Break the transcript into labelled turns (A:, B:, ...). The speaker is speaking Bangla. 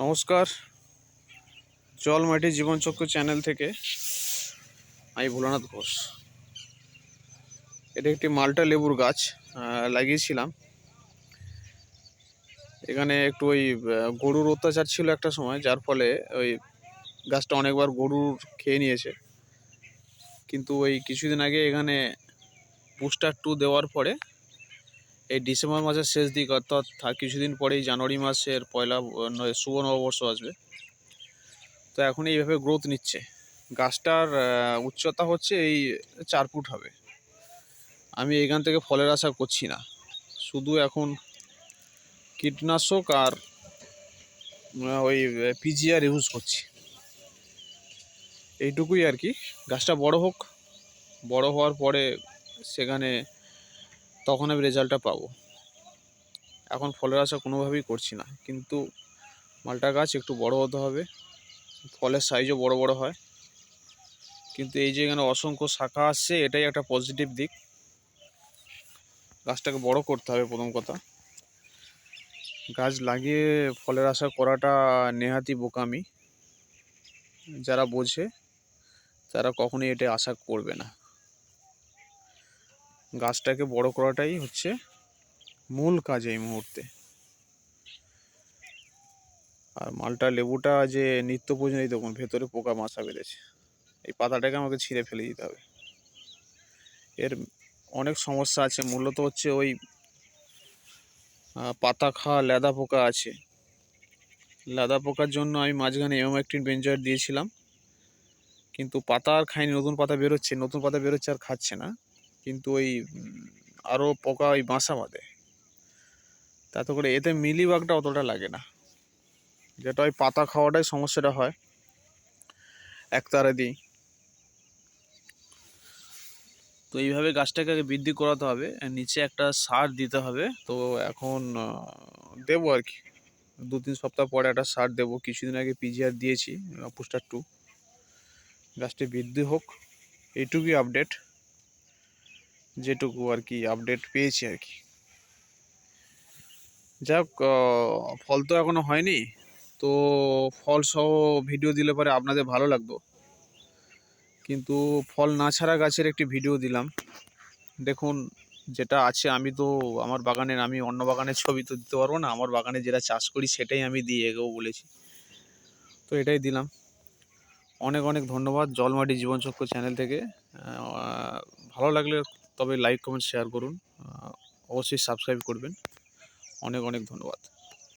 A: নমস্কার, জল মাটি জীবনচক্র চ্যানেল থেকে আমি ভোলানাথ ঘোষ। এটা একটি মাল্টা লেবুর গাছ লাগিয়েছিলাম। এখানে একটু ওই গরুর অত্যাচার ছিল একটা সময়, যার ফলে ওই গাছটা অনেকবার গরুর খেয়ে নিয়েছে। কিন্তু ওই কিছুদিন আগে এখানে বুস্টার 2 দেওয়ার পরে এই ডিসেম্বর মাসের শেষ দিক, অর্থাৎ কিছুদিন পরেই জানুয়ারি মাসের পয়লা শুভ নববর্ষ আসবে। তো এখন এইভাবে গ্রোথ নিচ্ছে। গাছটার উচ্চতা হচ্ছে এই 4 ফুট হবে। আমি এখান থেকে ফলের আশা করছি না, শুধু এখন কীটনাশক আর ওই পিজিআর ইউজ করছি, এইটুকুই আর কি। গাছটা বড় হোক, বড় হওয়ার পরে সেখানে তখন আমি রেজাল্টটা পাবো। এখন ফলের আশা কোনোভাবেই করছি না, কিন্তু মালটা গাছ একটু বড় হতে হবে, ফলের সাইজও বড় বড় হয়। কিন্তু এই যে এখানে অসংখ্য শাখা আসছে, এটাই একটা পজিটিভ দিক। গাছটাকে বড় করতে হবে প্রথম কথা। গাছ লাগিয়ে ফলের আশা করাটা নেহাতি বোকামি। যারা বোঝে তারা কখনোই এটা আশা করবে না। গাছটাকে বড় করাটাই হচ্ছে মূল কাজ এই মুহূর্তে। আর মালটা লেবুটা যে নিত্য প্রয়োজনীয়, দেখুন ভেতরে পোকা মাছা বেঁধেছে। এই পাতাটাকে আমাকে ছিঁড়ে ফেলে দিতে হবে। এর অনেক সমস্যা আছে, মূলত হচ্ছে ওই পাতা খাওয়া লেদা পোকা আছে। লেদা পোকার জন্য আমি মাঝখানে ইমামেকটিন বেঞ্জয়েড দিয়েছিলাম, কিন্তু পাতা আর খায়নি। নতুন পাতা বেরোচ্ছে আর খাচ্ছে না। কিন্তু ওই আরও পোকা ওই বাসা বাঁধে, তাতে করে এতে মিলিবাগটা অতটা লাগে না, যেটা ওই পাতা খাওয়াটাই সমস্যাটা হয় একতারা দিই। তো এইভাবে গাছটাকে আগে বৃদ্ধি করাতে হবে, নিচে একটা সার দিতে হবে। তো এখন দেবো আর কি, 2-3 সপ্তাহ পরে একটা সার দেবো। কিছুদিন আগে পিজিআর দিয়েছি, বুস্টার 2। গাছটি বৃদ্ধি হোক, এইটুকুই আপডেট, যেটুকু আর কি আপডেট পেয়েছি আর কি। যাক, ফল তো এখনো হয়নি, তো ফল সহ ভিডিও দিলে পরে আপনাদের ভালো লাগতো। কিন্তু ফল না ছাড়া গাছের একটি ভিডিও দিলাম। দেখুন যেটা আছে, আমি তো আমার বাগানের, আমি অন্য বাগানের ছবি তো দিতে পারবো না। আমার বাগানে যেটা চাষ করি সেটাই আমি দিয়ে এগোবো বলেছি, তো এটাই দিলাম। অনেক অনেক ধন্যবাদ জলমাটি জীবনচক্র চ্যানেল থেকে। ভালো লাগলে তবে লাইক কমেন্ট শেয়ার করুন, অবশ্যই সাবস্ক্রাইব করবেন। অনেক অনেক ধন্যবাদ।